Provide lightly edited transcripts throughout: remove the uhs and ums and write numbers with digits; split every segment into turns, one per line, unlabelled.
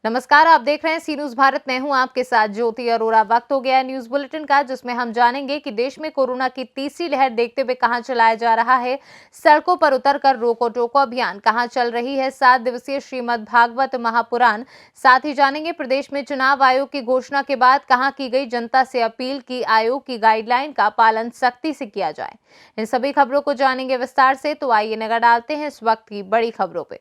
नमस्कार, आप देख रहे हैं सी न्यूज भारत। मैं हूं आपके साथ ज्योति अरोरा। वक्त हो गया है न्यूज बुलेटिन का, जिसमें हम जानेंगे कि देश में कोरोना की तीसरी लहर देखते हुए कहां चलाया जा रहा है सड़कों पर उतरकर रोको टोको अभियान, कहां चल रही है 7 दिवसीय श्रीमद् भागवत महापुराण। साथ ही जानेंगे प्रदेश में चुनाव आयोग की घोषणा के बाद कहां की गई जनता से अपील की आयोग की गाइडलाइन का पालन सख्ती से किया जाए। इन सभी खबरों को जानेंगे विस्तार से, तो आइए नजर डालते हैं इस वक्त की बड़ी खबरों पे।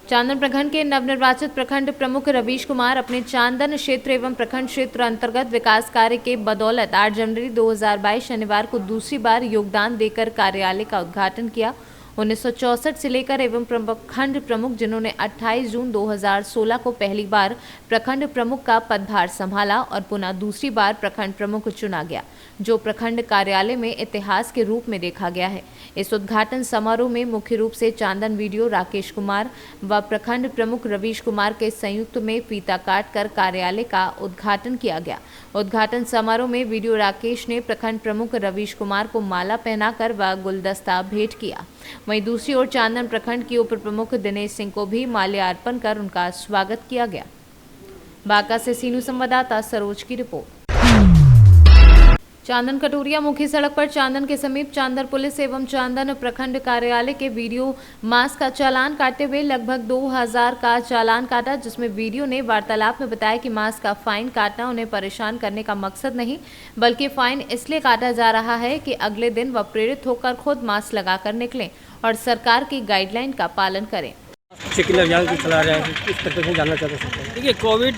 चांदन प्रखंड के नवनिर्वाचित प्रखंड प्रमुख रवीश कुमार अपने चांदन क्षेत्र एवं प्रखंड क्षेत्र अंतर्गत विकास कार्य के बदौलत 8 जनवरी 2022 शनिवार को दूसरी बार योगदान देकर कार्यालय का उद्घाटन किया। 1964 से लेकर एवं प्रखंड प्रमुख जिन्होंने 28 जून 2016 को पहली बार प्रखंड प्रमुख का पदभार संभाला और पुनः दूसरी बार प्रखंड प्रमुख चुना गया, जो प्रखंड कार्यालय में इतिहास के रूप में देखा गया है। इस उद्घाटन समारोह में मुख्य रूप से चांदन वीडियो राकेश कुमार व प्रखंड प्रमुख रवीश कुमार के संयुक्त में फीता काटकर कार्यालय का उद्घाटन किया गया। उद्घाटन समारोह में वीडियो राकेश ने प्रखंड प्रमुख रवीश कुमार को माला पहनाकर व गुलदस्ता भेंट किया। वहीं दूसरी ओर चांदन प्रखंड की उप प्रमुख दिनेश सिंह को भी माल्यार्पण कर उनका स्वागत किया गया। बांका से सीनू संवाददाता सरोज की रिपोर्ट। चांदन कटोरिया मुख्य सड़क पर चांदन के समीप चांदर पुलिस एवं चांदन प्रखंड कार्यालय के वीडियो मास्क का चालान काटते हुए लगभग 2000 का चालान काटा, जिसमें वीडियो ने वार्तालाप में बताया कि मास्क का फाइन काटना उन्हें परेशान करने का मकसद नहीं, बल्कि फाइन इसलिए काटा जा रहा है कि अगले दिन वह प्रेरित होकर खुद मास्क लगाकर निकलें और सरकार की गाइडलाइन का पालन करें।
चेकिंग अभियान भी चला रहे हैं, किस तरह से जानना चाहते हैं?
देखिए, कोविड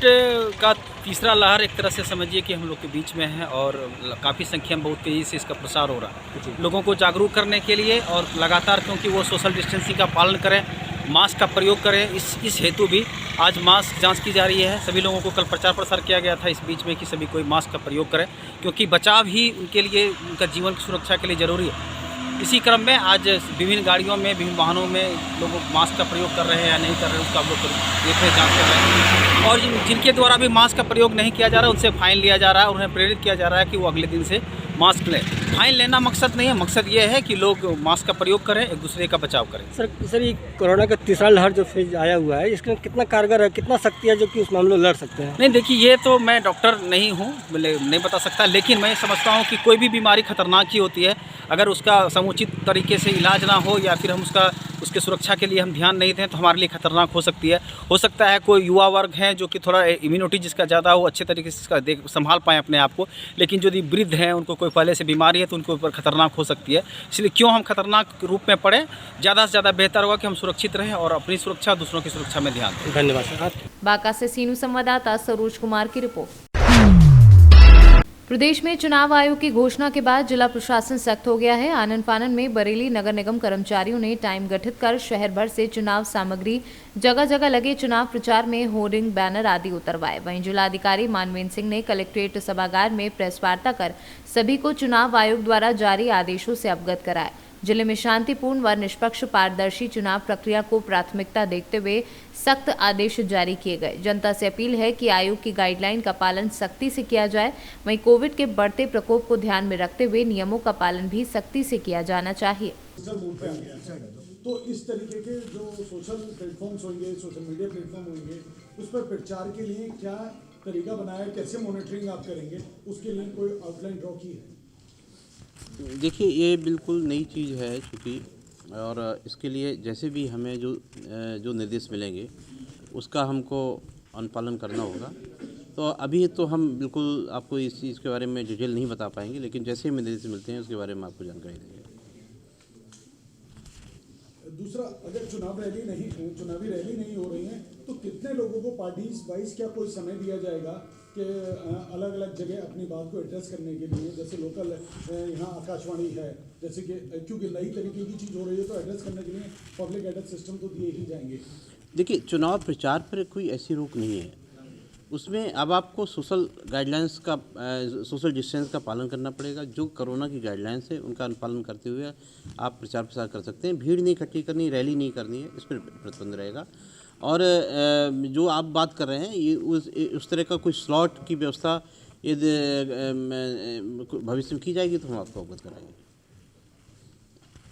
का तीसरा लहर एक तरह से समझिए कि हम लोग के बीच में है और काफ़ी संख्या में बहुत तेज़ी से इसका प्रसार हो रहा है। लोगों को जागरूक करने के लिए और लगातार क्योंकि वो सोशल डिस्टेंसिंग का पालन करें, मास्क का प्रयोग करें, इस हेतु भी आज मास्क जांच की जा रही है। सभी लोगों को कल प्रचार प्रसार किया गया था इस बीच में कि सभी कोई मास्क का प्रयोग करें, क्योंकि बचाव ही उनके लिए, उनका जीवन की सुरक्षा के लिए ज़रूरी है। इसी क्रम में आज विभिन्न गाड़ियों में, विभिन्न वाहनों में लोग मास्क का प्रयोग कर रहे हैं या नहीं कर रहे हैं, उसका हम लोग देख रहे हैं, जाँच कर रहे हैं। और जिनके द्वारा भी मास्क का प्रयोग नहीं किया जा रहा है उनसे फाइन लिया जा रहा है और उन्हें प्रेरित किया जा रहा है कि वो अगले दिन से मास्क लें। फाइन लेना मकसद नहीं है, मकसद ये है कि लोग मास्क का प्रयोग करें, एक दूसरे का बचाव करें।
सर ये कोरोना का तीसरा लहर जो फेज आया हुआ है, इसका कितना कारगर है, कितना शक्ति है जो कि उस मामले में लड़ सकते हैं?
नहीं, देखिए, ये तो मैं डॉक्टर नहीं हूँ, नहीं बता सकता, लेकिन मैं समझता हूँ कि कोई भी बीमारी खतरनाक ही होती है। अगर उसका समुचित तरीके से इलाज ना हो या फिर हम उसके सुरक्षा के लिए हम ध्यान नहीं दें तो हमारे लिए खतरनाक हो सकती है। हो सकता है कोई युवा वर्ग है जो कि थोड़ा इम्यूनिटी जिसका ज़्यादा हो, अच्छे तरीके से इसका संभाल पाएँ अपने आप को, लेकिन जो वृद्ध हैं, उनको कोई पहले से बीमारी है तो उनको ऊपर खतरनाक हो सकती है। इसलिए क्यों हम खतरनाक रूप में पड़े, ज़्यादा से ज़्यादा बेहतर होगा कि हम सुरक्षित रहें और अपनी सुरक्षा, दूसरों की सुरक्षा में ध्यान दें।
धन्यवाद सर।
बांका से सीनू संवाददाता सरोज कुमार की रिपोर्ट। प्रदेश में चुनाव आयोग की घोषणा के बाद जिला प्रशासन सख्त हो गया है। आनन फानन में बरेली नगर निगम कर्मचारियों ने टाइम गठित कर शहर भर से चुनाव सामग्री, जगह जगह लगे चुनाव प्रचार में होर्डिंग, बैनर आदि उतरवाए। वहीं जिलाधिकारी मानवेंद्र सिंह ने कलेक्ट्रेट सभागार में प्रेस वार्ता कर सभी को चुनाव आयोग द्वारा जारी आदेशों से अवगत कराया। जिले में शांतिपूर्ण व निष्पक्ष पारदर्शी चुनाव प्रक्रिया को प्राथमिकता देखते हुए सख्त आदेश जारी किए गए। जनता से अपील है कि आयोग की गाइडलाइन का पालन सख्ती से किया जाए। वहीं कोविड के बढ़ते प्रकोप को ध्यान में रखते हुए नियमों का पालन भी सख्ती से किया जाना चाहिए।
तो इस तरीके के जो सोशल प्लेटफॉर्म्स होंगे, सोशल मीडिया प्लेटफॉर्म होंगे, उस पर प्रचार के लिए क्या तरीका बनाया, कैसे मॉनिटरिंग आप करेंगे, उसके लिए कोई आउटलाइन ड्रॉ की है?
देखिए, ये बिल्कुल नई चीज़ है चूँकि, और इसके लिए जैसे भी हमें जो निर्देश मिलेंगे उसका हमको अनुपालन करना होगा। तो अभी तो हम बिल्कुल आपको इस चीज़ के बारे में डिटेल नहीं बता पाएंगे, लेकिन जैसे हमें निर्देश मिलते हैं उसके बारे में आपको जानकारी देंगे।
दूसरा, अगर चुनावी रैली नहीं हो रही है तो कितने लोगों को पार्टीज वाइज क्या कोई समय दिया जाएगा कि अलग अलग जगह अपनी बात को एड्रेस करने के लिए, जैसे लोकल यहाँ आकाशवाणी है, जैसे कि क्योंकि नई तरीके की चीज़ हो रही है तो एड्रेस करने के लिए पब्लिक एड्रेस सिस्टम तो दिए ही जाएंगे। देखिए,
चुनाव प्रचार पर कोई ऐसी रोक नहीं है, उसमें अब आपको सोशल गाइडलाइंस का, सोशल डिस्टेंस का पालन करना पड़ेगा। जो कोरोना की गाइडलाइंस है उनका अनुपालन करते हुए आप प्रचार प्रसार कर सकते हैं। भीड़ नहीं इकट्ठी करनी, रैली नहीं करनी है, इस पर प्रतिबंध रहेगा। और जो आप बात कर रहे हैं ये उस तरह का कोई स्लॉट की व्यवस्था यदि भविष्य में की जाएगी तो हम आपको अवगत कराएंगे।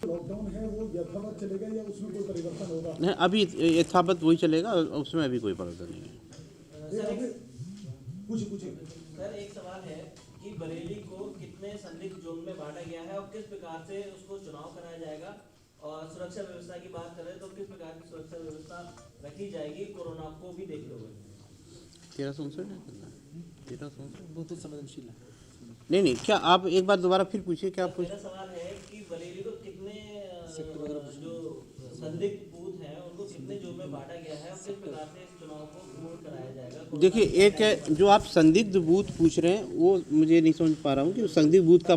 लॉकडाउन है वो यथावत चलेगा या उसमें कोई परिवर्तन होगा?
नहीं, अभी यथावत वही चलेगा, उसमें अभी कोई परिवर्तन नहीं है।
पूछिए।
सर एक सवाल है कि बरेली को कितने संदिग्ध जोन में बांटा गया है और किस प्रकार से उसको चुनाव कराया जाएगा, और सुरक्षा व्यवस्था की बात करें तो किस प्रकार की सुरक्षा व्यवस्था रखी जाएगी कोरोना को भी देखते हुए?
1359 संवेदनशील है। नहीं, क्या आप एक बार दोबारा फिर पूछिए, क्या आप
मेरा सवाल है कि बरेली को कितने जो संदिग्ध बूथ हैं उनको कितने जोन में बांटा गया है और किस प्रकार से इस चुनाव को पूर्ण कराया जाएगा?
देखिए, एक है जो आप संदिग्ध बूथ पूछ रहे हैं वो मुझे नहीं समझ पा रहा हूँ कि संदिग्ध बूथ का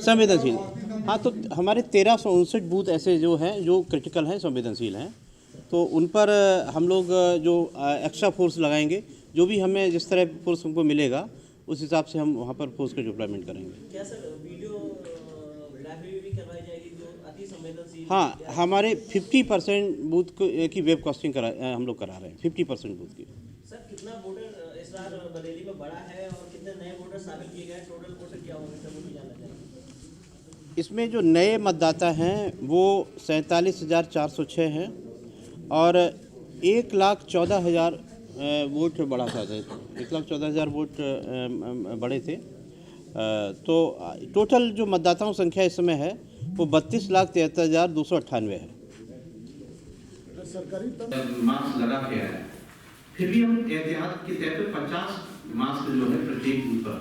संवेदनशील। हाँ, तो हमारे 1359 बूथ ऐसे जो हैं जो क्रिटिकल हैं, संवेदनशील हैं, तो उन पर हम लोग जो एक्स्ट्रा फोर्स लगाएंगे, जो भी हमें जिस तरह फोर्स हमको मिलेगा उस हिसाब से हम वहाँ पर फोर्स का डिप्लॉयमेंट करेंगे।
क्या सर वीडियो लाइब्रेरी भी करवाई जाएगी जो अति संवेदनशील?
हाँ, हमारे 50% बूथ की वेब कास्टिंग हम लोग करा रहे हैं, 50% बूथ की।
सर कितना वोटर इस बार बरेली में बढ़ा है और कितने नए वोटर शामिल किए गए, टोटल वोटर क्या होंगे सब वो भी जानना चाहिए।
इसमें जो नए मतदाता हैं वो 47,406 हैं और 1,14,000 वोट बढ़ा था, 1,14,000 वोट बढ़े थे। तो टोटल जो मतदाताओं की संख्या इस समय है वो 32,73,298 है।
सरकारी
मास्क लगा के आए, फिर भी हम एहतियात के तौर पर 50 मास्क जो है प्रत्येक बूथ पर,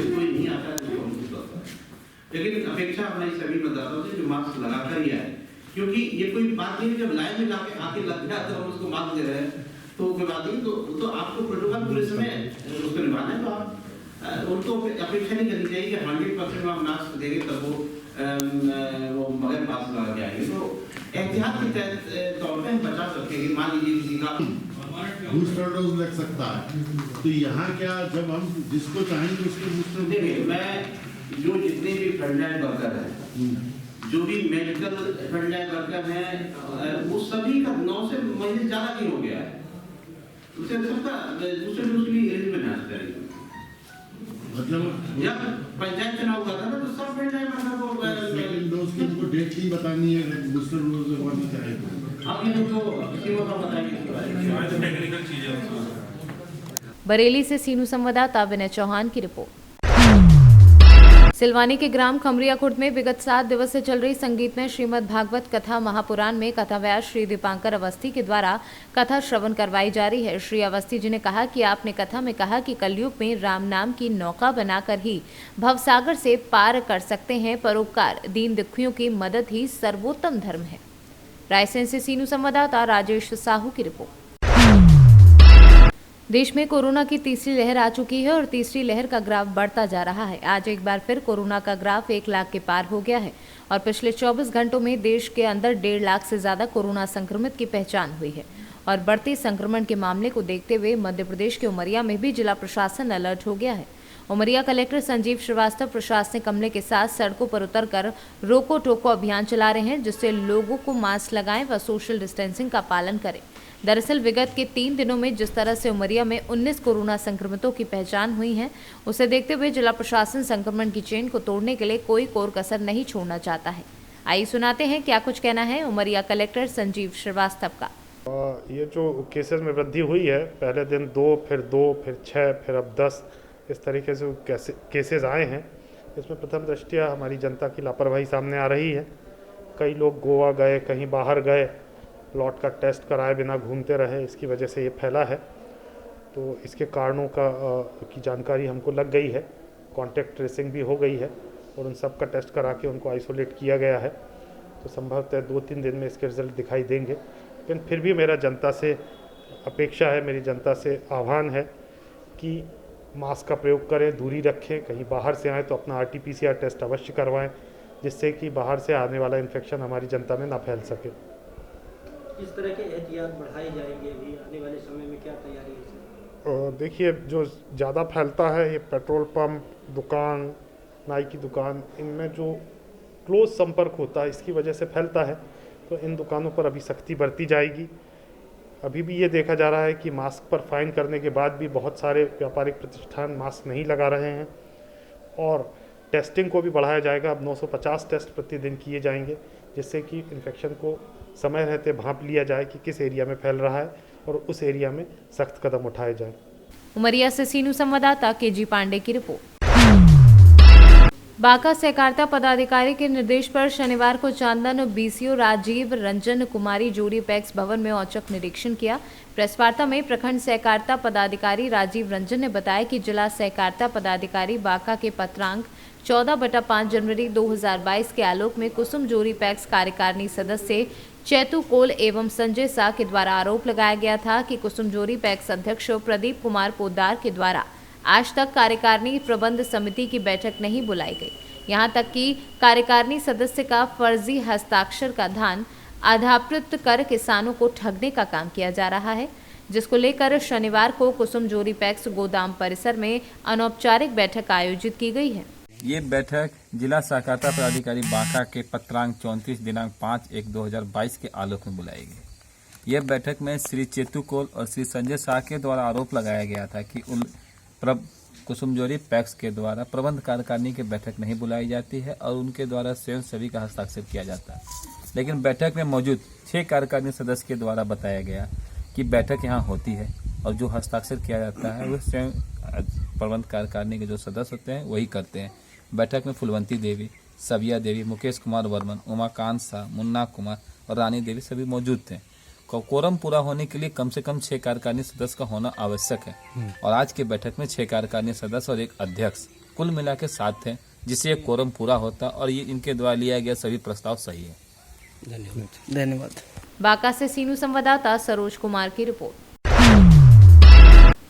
कोई नहीं आता है तो हम कुछ करता है, लेकिन अपेक्षा हमारी सभी मतदाताओं से जो मास्क लगा कर ही आए, क्योंकि ये कोई बात नहीं, जब लाइन में जाके आके लग गया तो हम उसको मास्क दे रहे हैं तो कोई बात नहीं, तो आपको प्रोटोकॉल पूरे समय उसको निभाना है, तो आप उनको अपेक्षा नहीं करनी चाहिए कि 100% आप मास्क देंगे तब वो मगर मास्क लगा के आएंगे। तो एहतियात के तौर पर हम बचा सकेंगे। मान लीजिए किसी का
बूस्टर डोज लग सकता है, तो यहाँ क्या जब हम जिसको चाहेंगे उसको बूस्टर।
देखिए, मैं जो जितने भी फ्रंटलाइन वर्कर हैं, जो भी मेडिकल फ्रंटलाइन वर्कर हैं, वो सभी का 9 से महीने ज़्यादा नहीं हो गया है, उससे सबका दूसरे डोज के लिए एलिजिबल है।
मतलब
जब पंचायत चुनाव हुआ था ना तो सब फ्रंटलाइन वर्कर को
सेकंड डोज की उनको डेट नहीं बतानी है, बूस्टर डोज लगवाना चाहे तो
आप ये तो किसी को बताएंगे।
बरेली से सीनू संवाददाता विनय चौहान की रिपोर्ट। सिलवानी के ग्राम खमरिया खुर्द में विगत 7 दिवस से चल रही संगीतमय श्रीमद् भागवत कथा महापुराण में कथाव्यास श्री दीपांकर अवस्थी के द्वारा कथा श्रवण करवाई जा रही है। श्री अवस्थी जी ने कहा कि आपने कथा में कहा कि कलयुग में राम नाम की नौका बनाकर ही भवसागर से पार कर सकते हैं। परोपकार, दीन दुखियों की मदद ही सर्वोत्तम धर्म है। रायसेन से सीनू संवाददाता राजेश साहू की रिपोर्ट। देश में कोरोना की तीसरी लहर आ चुकी है और तीसरी लहर का ग्राफ बढ़ता जा रहा है। आज एक बार फिर कोरोना का ग्राफ 1 लाख के पार हो गया है और पिछले 24 घंटों में देश के अंदर 1.5 लाख से ज्यादा कोरोना संक्रमित की पहचान हुई है। और बढ़ते संक्रमण के मामले को देखते हुए मध्य प्रदेश के उमरिया में भी जिला प्रशासन अलर्ट हो गया है। उमरिया कलेक्टर संजीव श्रीवास्तव प्रशासनिक अमले के साथ सड़कों पर उतरकर रोको टोको अभियान चला रहे हैं, जिससे लोगों को मास्क लगाएं व सोशल डिस्टेंसिंग का पालन करें। दरअसल विगत के 3 दिनों में जिस तरह से उमरिया में 19 कोरोना संक्रमितों की पहचान हुई है, उसे देखते हुए जिला प्रशासन संक्रमण की चेन को तोड़ने के लिए कोई कोर कसर नहीं छोड़ना चाहता है। आइए सुनाते हैं क्या कुछ कहना है उमरिया कलेक्टर संजीव श्रीवास्तव का।
ये जो केसेस में वृद्धि हुई है, पहले दिन 2, फिर 6, फिर अब 10, इस तरीके से केसेस आए हैं। इसमें प्रथम दृष्टया हमारी जनता की लापरवाही सामने आ रही है। कई लोग गोवा गए, कहीं बाहर गए, लौट का टेस्ट कराए बिना घूमते रहे, इसकी वजह से ये फैला है। तो इसके कारणों की जानकारी हमको लग गई है, कॉन्टैक्ट ट्रेसिंग भी हो गई है और उन सब का टेस्ट करा के उनको आइसोलेट किया गया है। तो संभवतः 2-3 दिन में इसके रिजल्ट दिखाई देंगे। लेकिन फिर भी मेरा जनता से अपेक्षा है, मेरी जनता से आह्वान है कि मास्क का प्रयोग करें, दूरी रखें, कहीं बाहर से आएँ तो अपना RT-PCR टेस्ट अवश्य करवाएं, जिससे कि बाहर से आने वाला इन्फेक्शन हमारी जनता में ना फैल सके।
इस तरह के एहतियात बढ़ाए जाएंगे भी आने वाले समय में, क्या तैयारी है?
देखिए, जो ज़्यादा फैलता है ये पेट्रोल पंप, दुकान, नाई की दुकान, इनमें जो क्लोज संपर्क होता है इसकी वजह से फैलता है। तो इन दुकानों पर अभी सख्ती बरती जाएगी। अभी भी ये देखा जा रहा है कि मास्क पर फाइन करने के बाद भी बहुत सारे व्यापारिक प्रतिष्ठान मास्क नहीं लगा रहे हैं और टेस्टिंग को भी बढ़ाया जाएगा। अब 950 टेस्ट प्रतिदिन किए जाएंगे, जिससे कि इन्फेक्शन को समय रहते भांप लिया जाए कि किस एरिया में फैल रहा है। और उस एरिया में सख्त कदम उठाए जाए।
उमरिया से सीनू संवाददाता केजी पांडे की रिपोर्ट। बांका सहकारिता पदाधिकारी के निर्देश पर शनिवार को चांदन बीसीओ राजीव रंजन कुमारी जोड़ी पैक्स भवन में औचक निरीक्षण किया। प्रेस वार्ता में प्रखंड सहकारिता पदाधिकारी राजीव रंजन ने बताया कि जिला सहकारिता पदाधिकारी बांका के पत्रांक 14/5 जनवरी 2022 के आलोक में कुसुम जोड़ी पैक्स कार्यकारिणी सदस्य चैतू कोल एवं संजय शाह के द्वारा आरोप लगाया गया था कि कुसुम जोड़ी पैक्स अध्यक्ष प्रदीप कुमार पोद्दार के द्वारा आज तक कार्यकारिणी प्रबंध समिति की बैठक नहीं बुलाई गई। यहां तक कि कार्यकारिणी सदस्य का फर्जी हस्ताक्षर का धन आधाकृत कर किसानों को ठगने का काम किया जा रहा है, जिसको लेकर शनिवार को कुसुम जोड़ी पैक्स गोदाम परिसर में अनौपचारिक बैठक आयोजित की गई है।
ये बैठक जिला सहकारिता पदाधिकारी बांका के पत्रांक 34 दिनांक 5/1/2022 के आलोक में बुलाई गई। यह बैठक में श्री चेतू कोल और श्री संजय शाह के द्वारा आरोप लगाया गया था कि कुसुमजोरी पैक्स के द्वारा प्रबंध कार्यकारिणी की बैठक नहीं बुलाई जाती है और उनके द्वारा स्वयं सभी का हस्ताक्षर किया जाता है। लेकिन बैठक में मौजूद 6 कार्यकारिणी सदस्य के द्वारा बताया गया कि बैठक यहाँ होती है और जो हस्ताक्षर किया जाता है वह स्वयं प्रबंध कार्यकारिणी के जो सदस्य होते हैं वही करते हैं। बैठक में फुलवंती देवी, सबिया देवी, मुकेश कुमार वर्मन, उमाकांत शाह, मुन्ना कुमार और रानी देवी सभी मौजूद थे। कोरम पूरा होने के लिए कम से कम 6 कार्यकारिणी सदस्य का होना आवश्यक है और आज के बैठक में 6 कार्यकारिणी सदस्य और 1 अध्यक्ष कुल मिला के 7 थे, जिससे कोरम पूरा होता और ये इनके द्वारा लिया गया सभी प्रस्ताव सही है।
धन्यवाद।
बांका से सीनू संवाददाता सरोज कुमार की रिपोर्ट।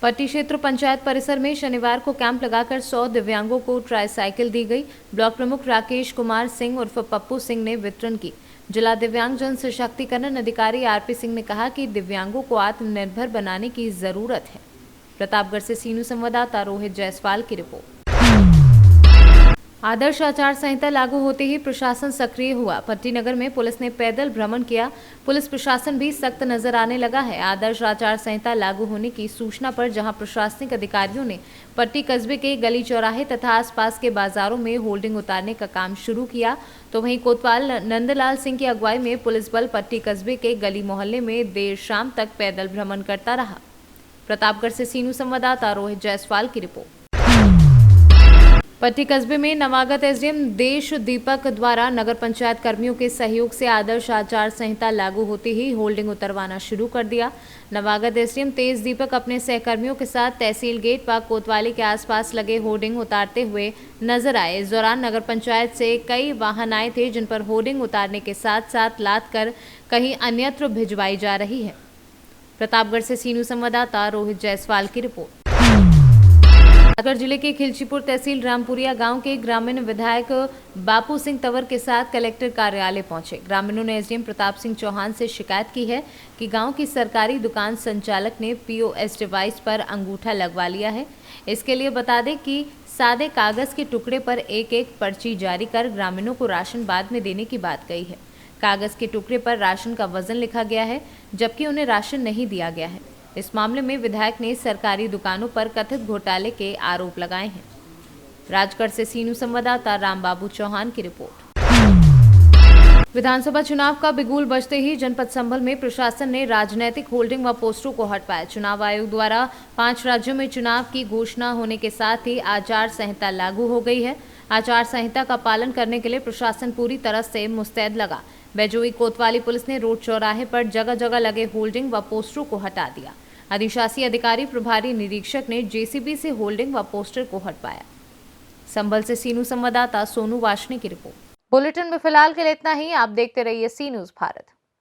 पट्टी क्षेत्र पंचायत परिसर में शनिवार को कैंप लगाकर 100 दिव्यांगों को ट्राईसाइकिल दी गई। ब्लॉक प्रमुख राकेश कुमार सिंह उर्फ पप्पू सिंह ने वितरण की। जिला दिव्यांग जन सशक्तिकरण अधिकारी आरपी सिंह ने कहा कि दिव्यांगों को आत्मनिर्भर बनाने की जरूरत है। प्रतापगढ़ से सीनू संवाददाता रोहित जायसवाल की रिपोर्ट। आदर्श आचार संहिता लागू होते ही प्रशासन सक्रिय हुआ। पट्टी नगर में पुलिस ने पैदल भ्रमण किया। पुलिस प्रशासन भी सख्त नजर आने लगा है। आदर्श आचार संहिता लागू होने की सूचना पर जहां प्रशासनिक अधिकारियों ने पट्टी कस्बे के गली चौराहे तथा आसपास के बाजारों में होल्डिंग उतारने का काम शुरू किया, तो वहीं कोतवाल नंदलाल सिंह की अगुवाई में पुलिस बल पट्टी कस्बे के गली मोहल्ले में देर शाम तक पैदल भ्रमण करता रहा। प्रतापगढ़ से सीनू संवाददाता रोहित जायसवाल की रिपोर्ट। पट्टी कस्बे में नवागत एसडीएम देश दीपक द्वारा नगर पंचायत कर्मियों के सहयोग से आदर्श आचार संहिता लागू होते ही होल्डिंग उतरवाना शुरू कर दिया। नवागत एसडीएम तेज दीपक अपने सहकर्मियों के साथ तहसील गेट व कोतवाली के आसपास लगे होर्डिंग उतारते हुए नजर आए। इस दौरान नगर पंचायत से कई वाहन आए थे, जिन पर होर्डिंग उतारने के साथ साथ लाद कर कहीं अन्यत्र भिजवाई जा रही है। प्रतापगढ़ से सीनू संवाददाता रोहित जायसवाल की रिपोर्ट। राजगढ़ जिले के खिलचीपुर तहसील रामपुरिया गांव के ग्रामीण विधायक बापू सिंह तंवर के साथ कलेक्टर कार्यालय पहुंचे। ग्रामीणों ने एसडीएम प्रताप सिंह चौहान से शिकायत की है कि गांव की सरकारी दुकान संचालक ने पीओएस डिवाइस पर अंगूठा लगवा लिया है। इसके लिए बता दें कि सादे कागज के टुकड़े पर एक पर्ची जारी कर ग्रामीणों को राशन बाद में देने की बात कही है। कागज के टुकड़े पर राशन का वजन लिखा गया है, जबकि उन्हें राशन नहीं दिया गया है। इस मामले में विधायक ने सरकारी दुकानों पर कथित घोटाले के आरोप लगाए हैं। राजगढ़ से सीनू संवाददाता रामबाबू चौहान की रिपोर्ट। विधानसभा चुनाव का बिगुल बजते ही जनपद संभल में प्रशासन ने राजनीतिक होल्डिंग व पोस्टरों को हटवाया। चुनाव आयोग द्वारा 5 राज्यों में चुनाव की घोषणा होने के साथ ही आचार संहिता लागू हो गई है। आचार संहिता का पालन करने के लिए प्रशासन पूरी तरह से मुस्तैद लगा। बैजोई कोतवाली पुलिस ने रोड चौराहे पर जगह जगह लगे होल्डिंग व पोस्टरों को हटा दिया। अधिशासी अधिकारी प्रभारी निरीक्षक ने जेसीबी से होल्डिंग व पोस्टर को हटवाया। संभल से सीनू संवाददाता सोनू वाशनी की रिपोर्ट। बुलेटिन में फिलहाल के लिए इतना ही। आप देखते रहिए सी न्यूज़ भारत।